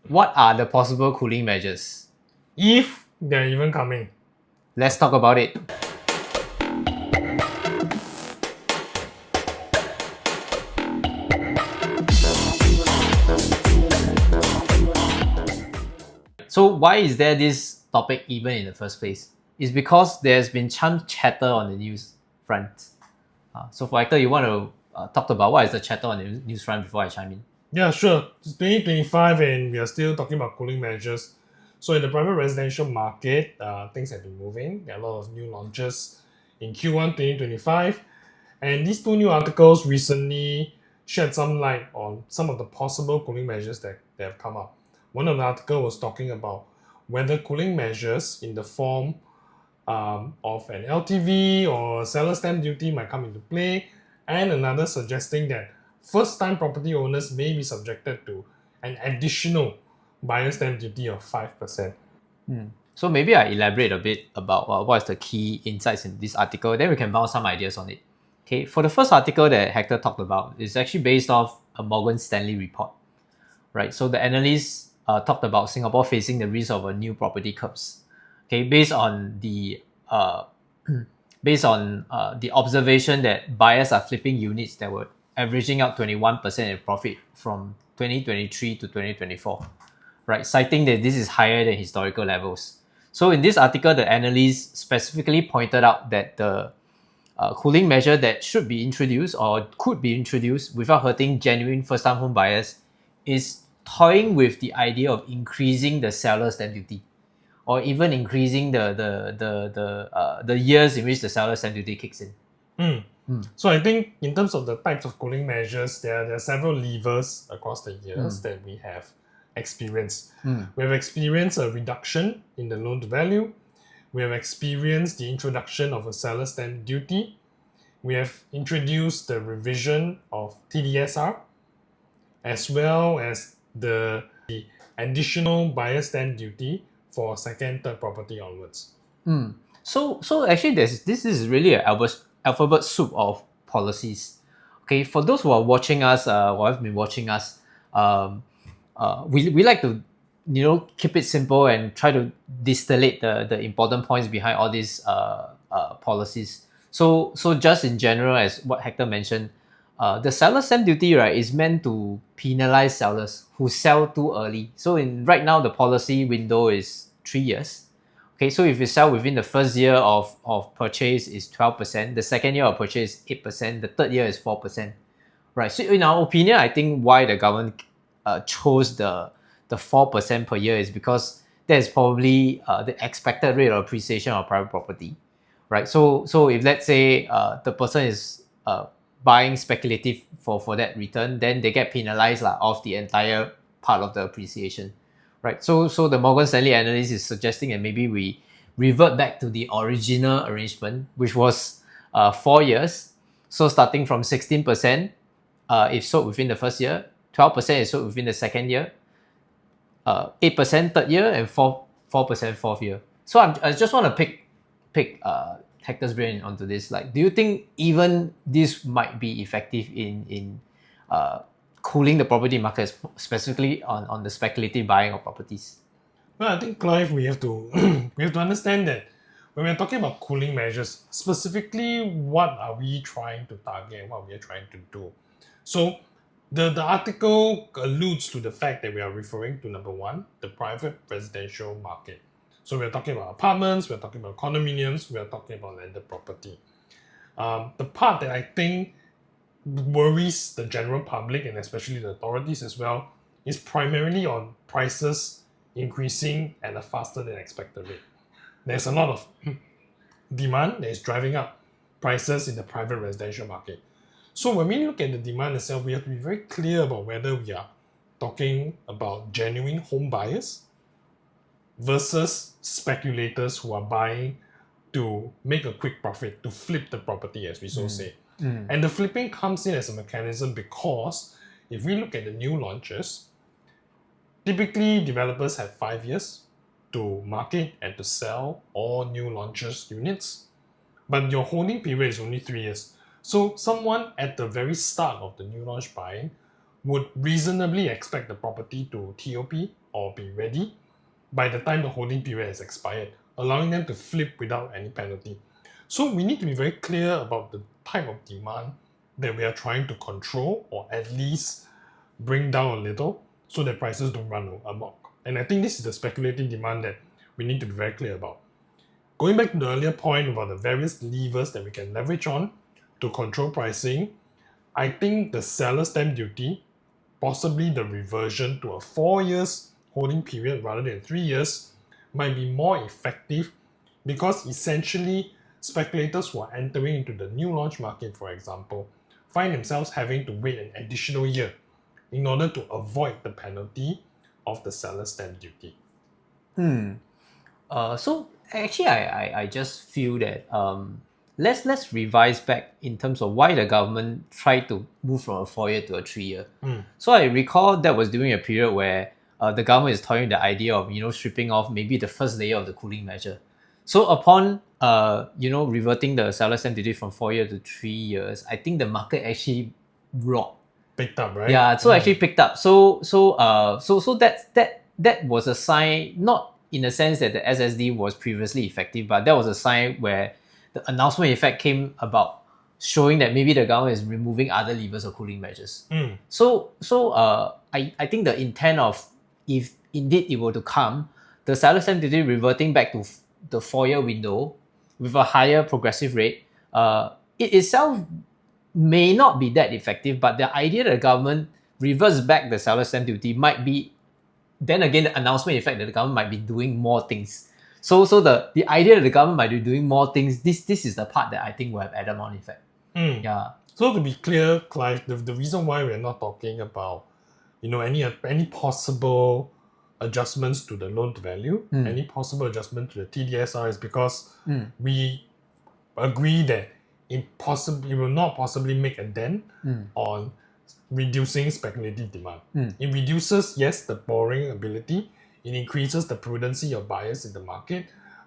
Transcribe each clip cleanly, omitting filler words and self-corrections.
What are the possible cooling measures? If they're even coming. Let's talk about it. So why is there this topic even in the first place? It's because there's been some chatter on the news front. So for Hector, you want to talk about what is the chatter on the news front before I chime in? Yeah, sure. It's 2025 and we are still talking about cooling measures. So in the private residential market, things have been moving. There are a lot of new launches in Q1 2025. And these two new articles recently shed some light on some of the possible cooling measures that have come up. One of the articles was talking about whether cooling measures in the form of an LTV or seller stamp duty might come into play, and another suggesting that first-time property owners may be subjected to an additional buyer stamp duty of 5%. So maybe I elaborate a bit about what is the key insights in this article, then we can bounce some ideas on it. Okay, for the first article that Hector talked about, it's actually based off a Morgan Stanley report, right? So the analysts talked about Singapore facing the risk of a new property curbs. Okay, based on the observation that buyers are flipping units that were averaging out 21% in profit from 2023 to 2024, right? Citing that this is higher than historical levels. So in this article, the analysts specifically pointed out that the cooling measure that should be introduced or could be introduced without hurting genuine first-time home buyers is toying with the idea of increasing the seller stamp duty, or even increasing the years in which the seller stamp duty kicks in. So I think in terms of the types of cooling measures, there are several levers across the years that we have experienced. We have experienced a reduction in the loan to value. We have experienced the introduction of a seller stamp duty. We have introduced the revision of TDSR, as well as the additional buyer stamp duty for second, third property onwards. So actually, this is really an alphabet soup of policies. Okay, for those who are watching us, who have been watching us, we like to keep it simple and try to distillate the important points behind all these policies. So just in general, as what Hector mentioned, the seller stamp duty, right, is meant to penalize sellers who sell too early. So in right now, the policy window is 3 years. Okay, so if you sell within the first year of purchase is 12%, the second year of purchase is 8%, the third year is 4%. Right. So in our opinion, I think why the government chose the 4% per year is because that is probably the expected rate of appreciation of private property. Right. So if let's say the person is buying speculative for that return, then they get penalized of the entire part of the appreciation. Right. So the Morgan Stanley analyst is suggesting that maybe we revert back to the original arrangement, which was 4 years. So starting from 16%, if sold within the first year, 12% is sold within the second year, 8% third year, and 4% fourth year. So I just want to pick Hector's brain onto this. Like, do you think even this might be effective in cooling the property market, specifically on the speculative buying of properties? Well, I think, Clive, we have to we have to understand that when we're talking about cooling measures, specifically what are we trying to target and what we are trying to do. So the article alludes to the fact that we are referring to, number one, the private residential market. So we're talking about apartments, we're talking about condominiums, we're talking about landed property. The part that I think worries the general public and especially the authorities as well is primarily on prices increasing at a faster than expected rate. There's a lot of demand that is driving up prices in the private residential market. So when we look at the demand itself, we have to be very clear about whether we are talking about genuine home buyers versus speculators who are buying to make a quick profit, to flip the property, as we so say. And the flipping comes in as a mechanism because if we look at the new launches, typically developers have 5 years to market and to sell all new launches units, but your holding period is only 3 years. So someone at the very start of the new launch buying would reasonably expect the property to TOP or be ready by the time the holding period has expired, allowing them to flip without any penalty. So we need to be very clear about the type of demand that we are trying to control or at least bring down a little so that prices don't run amok. And I think this is the speculative demand that we need to be very clear about. Going back to the earlier point about the various levers that we can leverage on to control pricing, I think the seller stamp duty, possibly the reversion to a 4 years holding period rather than 3 years, might be more effective because essentially speculators who are entering into the new launch market, for example, find themselves having to wait an additional year in order to avoid the penalty of the seller stamp duty. So actually, I just feel that let's revise back in terms of why the government tried to move from a 4 year to a 3 year. So I recall that was during a period where the government is toying the idea of stripping off maybe the first layer of the cooling measure. So upon reverting the seller stamp duty from 4 years to 3 years, I think the market actually rocked. Picked up, right? Yeah, so actually picked up. So that was a sign, not in a sense that the SSD was previously effective, but that was a sign where the announcement effect came about, showing that maybe the government is removing other levers of cooling measures. So I think the intent of, if indeed it were to come, the seller stamp duty reverting back to the 4 year window with a higher progressive rate, it itself may not be that effective, but the idea that the government reverts back the seller stamp duty might be, then again, the announcement effect that the government might be doing more things. So the idea that the government might be doing more things, this is the part that I think will have added on effect. Yeah. So to be clear, Clive, the reason why we're not talking about any possible adjustments to the loan to value, any possible adjustment to the TDSR is because we agree that it will not possibly make a dent on reducing speculative demand. It reduces, yes, the borrowing ability. It increases the prudency of buyers in the market.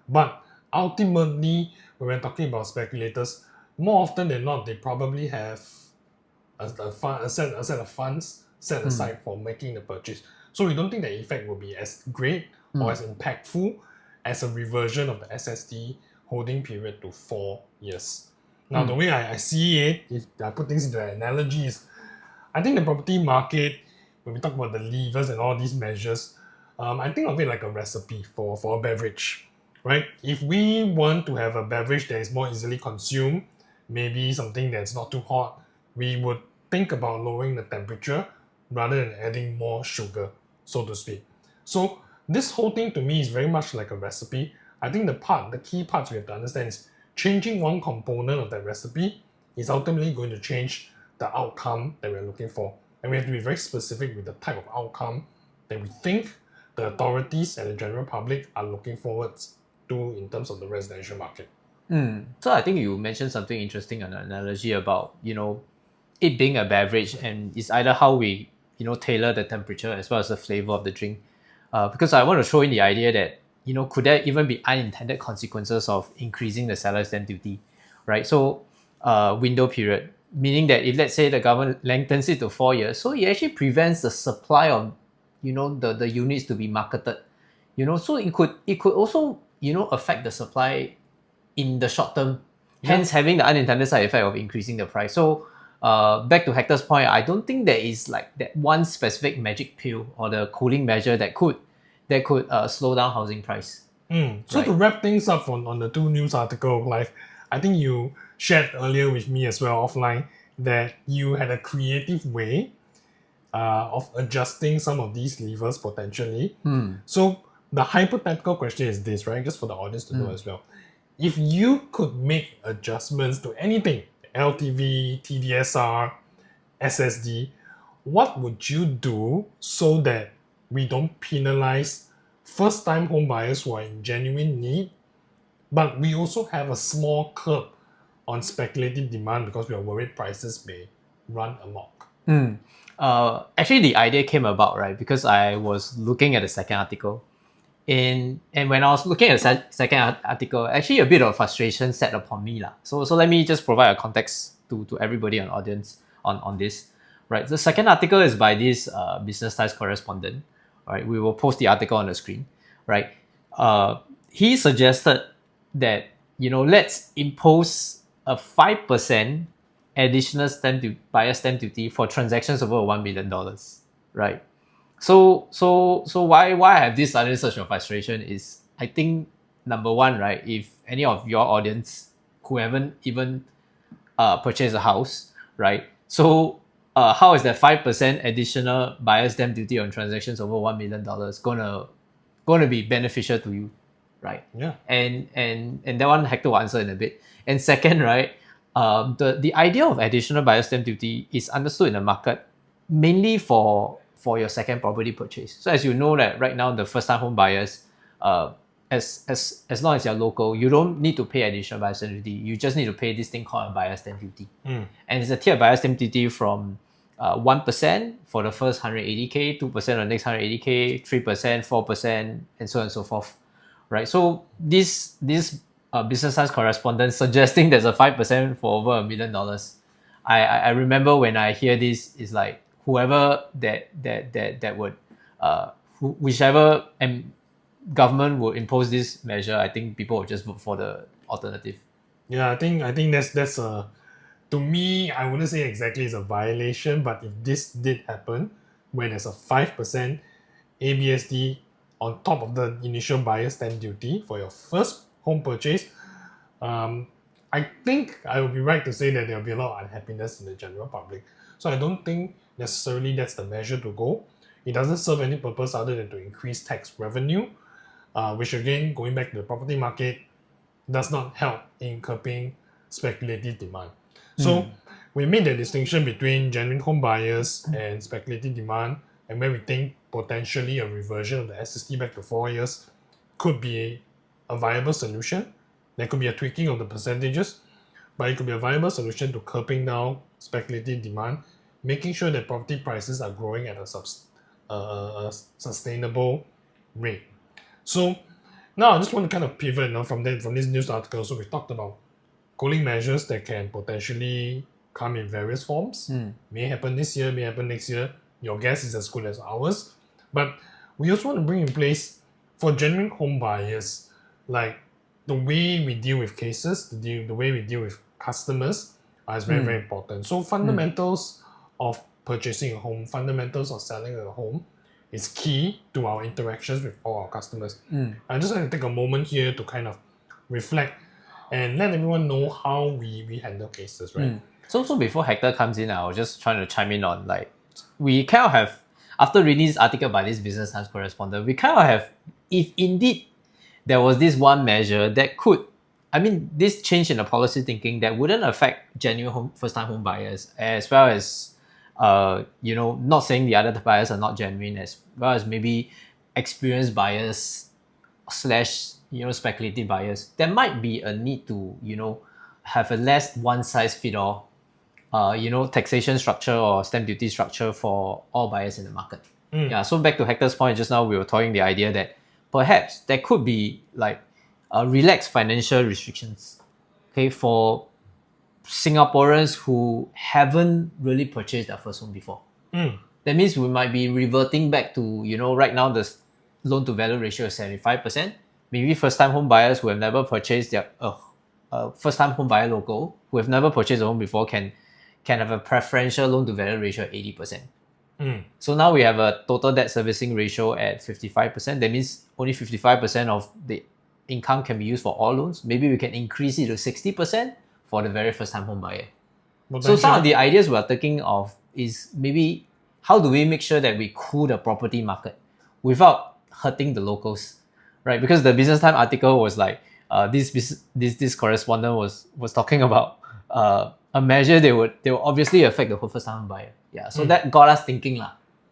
But ultimately, when we're talking about speculators, more often than not, they probably have a set of funds set aside for making the purchase. So we don't think the effect will be as great or as impactful as a reversion of the SSD holding period to 4 years. Now, the way I see it, if I put things into an analogy, is I think the property market, when we talk about the levers and all these measures, I think of it like a recipe for a beverage, right? If we want to have a beverage that is more easily consumed, maybe something that's not too hot, we would think about lowering the temperature rather than adding more sugar, so to speak. So this whole thing to me is very much like a recipe. I think the key parts we have to understand is changing one component of that recipe is ultimately going to change the outcome that we're looking for. And we have to be very specific with the type of outcome that we think the authorities and the general public are looking forward to in terms of the residential market. So I think you mentioned something interesting, an analogy about, it being a beverage, and it's either how we, tailor the temperature as well as the flavor of the drink. Because I want to show in the idea that, could there even be unintended consequences of increasing the seller stamp duty, right? So window period, meaning that if, let's say, the government lengthens it to 4 years, so it actually prevents the supply of, the units to be marketed, so it could also, affect the supply in the short term, hence having the unintended side effect of increasing the price. So back to Hector's point, I don't think there is like that one specific magic pill or the cooling measure that could slow down housing price. So Right. to wrap things up on the two news articles, Clive, I think you shared earlier with me as well offline that you had a creative way of adjusting some of these levers potentially. So the hypothetical question is this, right? Just for the audience to know as well. If you could make adjustments to anything, LTV, TDSR, SSD, what would you do so that we don't penalize first-time home buyers who are in genuine need, but we also have a small curb on speculative demand because we are worried prices may run amok? Actually, the idea came about, right, because I was looking at the second article. And when I was looking at the second article, actually a bit of frustration set upon me. So let me just provide a context to everybody on audience on this. Right. The second article is by this business ties correspondent. right? We will post the article on the screen, right? He suggested that let's impose a 5% additional buyer stamp duty for transactions over $1 million, right? So why I have this sudden surge of frustration is, I think, number one, right? If any of your audience who haven't even purchased a house, right? So how is that 5% additional buyer stamp duty on transactions over $1 million gonna be beneficial to you, right? Yeah. And that one Hector will answer in a bit. And second, right, the idea of additional buyer stamp duty is understood in the market mainly for your second property purchase. So as you know that right now the first time home buyers, as long as you're local, you don't need to pay additional buyer stamp duty. You just need to pay this thing called a buyer stamp duty, and it's a tiered buyer stamp duty from 1% for the first 180K, 2% on the next 180K, 3%, 4%, and so on and so forth, right? So this business science correspondent suggesting there's a 5% for over $1 million. I remember when I hear this, is like whoever that would whichever government will impose this measure, I think people will just vote for the alternative. Yeah, I think that's a, to me, I wouldn't say exactly it's a violation, but if this did happen, where there's a 5% ABSD on top of the initial buyer stamp duty for your first home purchase, I think I would be right to say that there will be a lot of unhappiness in the general public. So I don't think necessarily that's the measure to go. It doesn't serve any purpose other than to increase tax revenue, which again, going back to the property market, does not help in curbing speculative demand. So we made the distinction between genuine home buyers and speculative demand, and where we think potentially a reversion of the SST back to 4 years could be a viable solution. There could be a tweaking of the percentages, but it could be a viable solution to curbing down speculative demand, making sure that property prices are growing at a sustainable rate. So now I just want to kind of pivot from this news article. So we talked about cooling measures that can potentially come in various forms. May happen this year, may happen next year. Your guess is as good as ours. But we also want to bring in place for genuine home buyers, like the way we deal with cases, the way we deal with customers is very, very important. So fundamentals of purchasing a home, fundamentals of selling a home is key to our interactions with all our customers. I just want to take a moment here to kind of reflect and let everyone know how we handle cases, right? So before Hector comes in, I was just trying to chime in on, like, we kind of have, after reading this article by this business science correspondent, we kind of have, if indeed there was this one measure that could, I mean, this change in the policy thinking that wouldn't affect genuine first-time home buyers, as well as, not saying the other buyers are not genuine, as well as maybe experienced buyers slash, speculative buyers, there might be a need to, have a less one-size-fit-all, taxation structure or stamp duty structure for all buyers in the market. Yeah. So back to Hector's point just now, we were talking the idea that perhaps there could be like relaxed financial restrictions, okay, for Singaporeans who haven't really purchased their first home before. That means we might be reverting back to, right now the loan to value ratio is 75%. Maybe first time home buyers who have never purchased their first time home buyer local who have never purchased a home before can have a preferential loan to value ratio at 80%. So now we have a total debt servicing ratio at 55%. That means only 55% of the income can be used for all loans. Maybe we can increase it to 60% for the very first time home buyer. So some of the ideas we're thinking of is maybe how do we make sure that we cool the property market without hurting the locals, right? Because the Business Time article was like, this correspondent was talking about a measure they will obviously affect the whole first time buyer. Yeah, so that got us thinking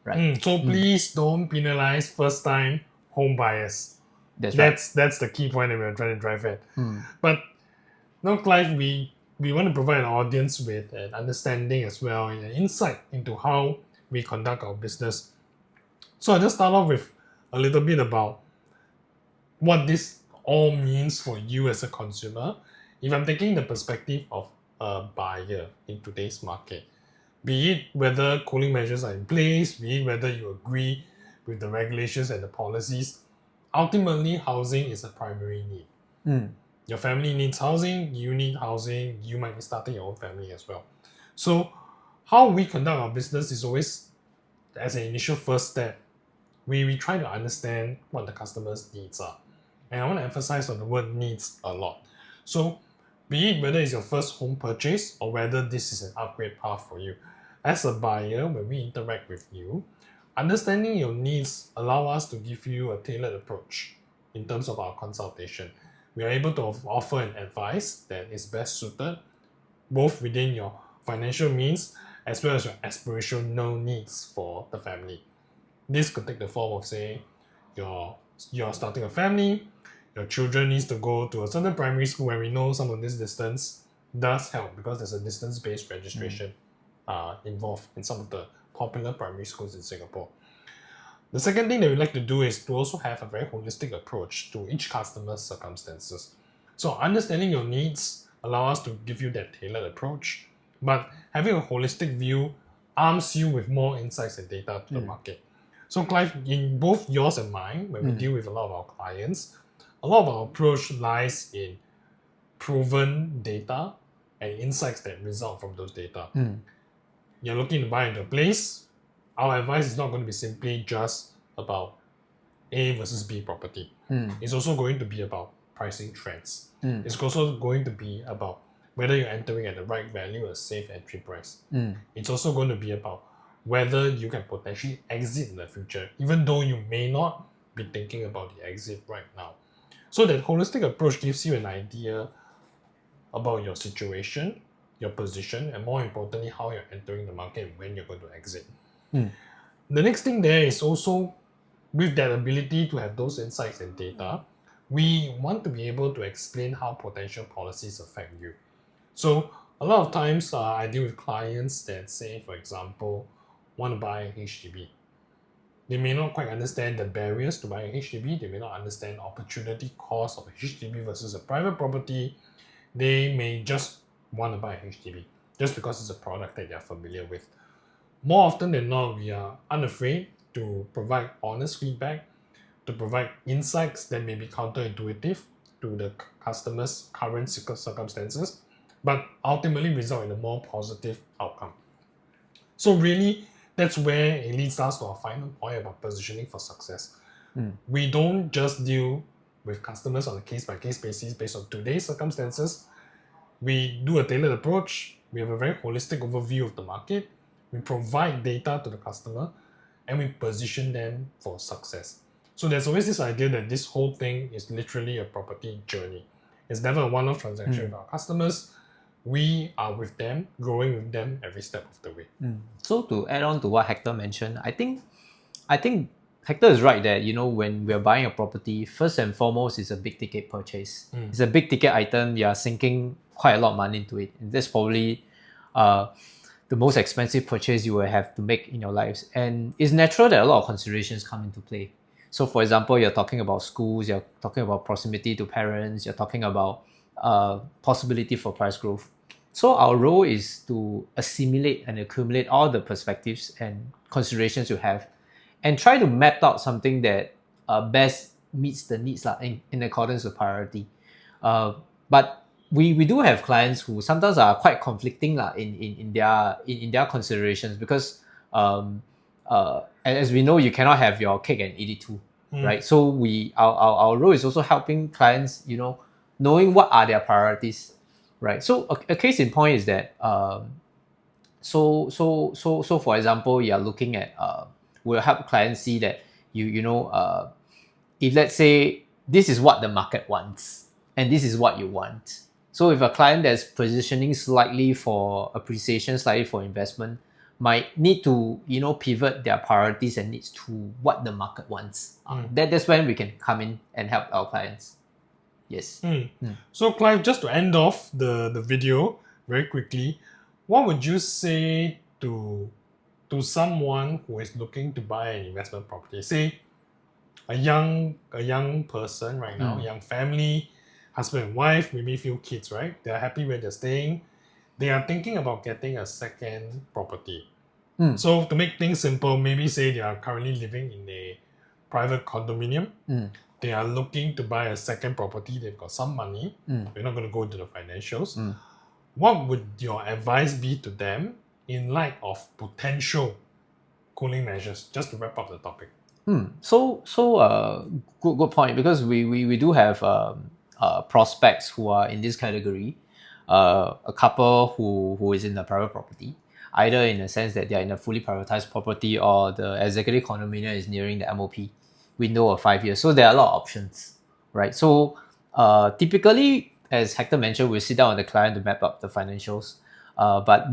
right? So please don't penalize first time home buyers. That's right. That's the key point that we're trying to drive at. But now, Clive, we want to provide an audience with an understanding as well and an insight into how we conduct our business. So I'll just start off with a little bit about what this all means for you as a consumer. If I'm taking the perspective of a buyer in today's market, be it whether cooling measures are in place, be it whether you agree with the regulations and the policies, ultimately housing is a primary need. Your family needs housing, you need housing, you might be starting your own family as well. So how we conduct our business is always, as an initial first step, we try to understand what the customer's needs are. And I want to emphasize on the word needs a lot. So be it whether it's your first home purchase or whether this is an upgrade path for you, as a buyer, when we interact with you, understanding your needs allow us to give you a tailored approach in terms of our consultation. We are able to offer an advice that is best suited both within your financial means as well as your aspirational needs for the family. This could take the form of, say, you're starting a family, your children needs to go to a certain primary school, and we know some of this distance does help because there's a distance-based registration involved in some of the popular primary schools in Singapore. The second thing that we like to do is to also have a very holistic approach to each customer's circumstances. So understanding your needs allow us to give you that tailored approach, but having a holistic view arms you with more insights and data to the market. So Clive, in both yours and mine, when we deal with a lot of our clients, a lot of our approach lies in proven data and insights that result from those data. You're looking to buy into a place, our advice is not going to be simply just about A versus B property. It's also going to be about pricing trends. It's also going to be about whether you're entering at the right value, a safe entry price. It's also going to be about whether you can potentially exit in the future, even though you may not be thinking about the exit right now. So that holistic approach gives you an idea about your situation, your position, and more importantly, how you're entering the market and when you're going to exit. The next thing there is also, with that ability to have those insights and data, we want to be able to explain how potential policies affect you. So a lot of times I deal with clients that say, for example, want to buy a HDB. They may not quite understand the barriers to buying a HDB. They may not understand opportunity cost of a HDB versus a private property. They may just want to buy a HDB just because it's a product that they're familiar with. More often than not, we are unafraid to provide honest feedback, to provide insights that may be counterintuitive to the customer's current circumstances, but ultimately result in a more positive outcome. So really, that's where it leads us to our final point about positioning for success. We don't just deal with customers on a case-by-case basis based on today's circumstances. We do a tailored approach. We have a very holistic overview of the market. We provide data to the customer, and we position them for success. So there's always this idea that this whole thing is literally a property journey. It's never a one-off transaction with our customers. We are with them, growing with them every step of the way. So to add on to what Hector mentioned, I think Hector is right that, when we're buying a property, first and foremost, it's a big ticket purchase. It's a big ticket item. You are sinking quite a lot of money into it. And that's probably the most expensive purchase you will have to make in your lives. And it's natural that a lot of considerations come into play. So for example, you're talking about schools, you're talking about proximity to parents, you're talking about possibility for price growth. So our role is to assimilate and accumulate all the perspectives and considerations you have and try to map out something that best meets the needs in accordance with priority. But we do have clients who sometimes are quite conflicting in their considerations because as we know, you cannot have your cake and eat it too, right? So our role is also helping clients, knowing what are their priorities, right? So a case in point is that so for example, you are looking at we'll help clients see that if let's say this is what the market wants and this is what you want. So if a client that's positioning slightly for appreciation, slightly for investment, might need to pivot their priorities and needs to what the market wants. That's when we can come in and help our clients. Yes. So Clive, just to end off the video very quickly, what would you say to someone who is looking to buy an investment property? Say a young person right now, a young family, husband and wife, maybe a few kids, right? They're happy where they're staying. They are thinking about getting a second property. So to make things simple, maybe say they are currently living in a private condominium. They are looking to buy a second property. They've got some money. We're not going to go into the financials. What would your advice be to them in light of potential cooling measures? Just to wrap up the topic. Good point, because we do have prospects who are in this category. A couple who is in the private property, either in the sense that they are in a fully privatized property, or the executive condominium is nearing the MOP window of 5 years. So there are a lot of options, right? So typically, as Hector mentioned, we'll sit down with the client to map up the financials. But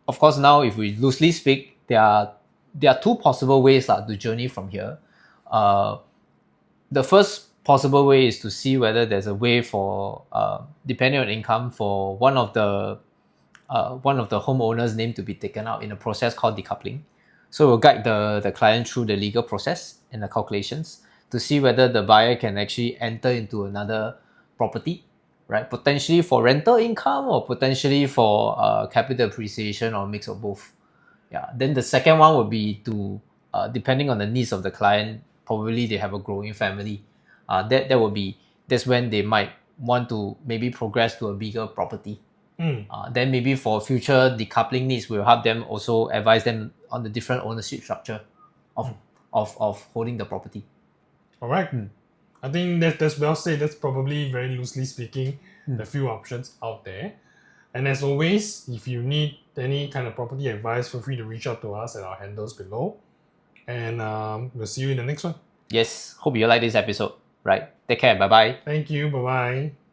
of course, now if we loosely speak, there are two possible ways to journey from here. The first possible way is to see whether there's a way for, depending on income, for one of the homeowners' name to be taken out in a process called decoupling. So we'll guide the client through the legal process and the calculations to see whether the buyer can actually enter into another property, right? Potentially for rental income, or potentially for capital appreciation, or a mix of both. Yeah. Then the second one would be to, depending on the needs of the client, probably they have a growing family. That's when they might want to maybe progress to a bigger property. Then maybe for future decoupling needs, we'll help them, also advise them on the different ownership structure of holding the property. All right. I think that's well said. That's probably, very loosely speaking, the few options out there. And as always, if you need any kind of property advice, feel free to reach out to us at our handles below. And we'll see you in the next one. Yes. Hope you like this episode. Right. Take care. Bye-bye. Thank you. Bye-bye.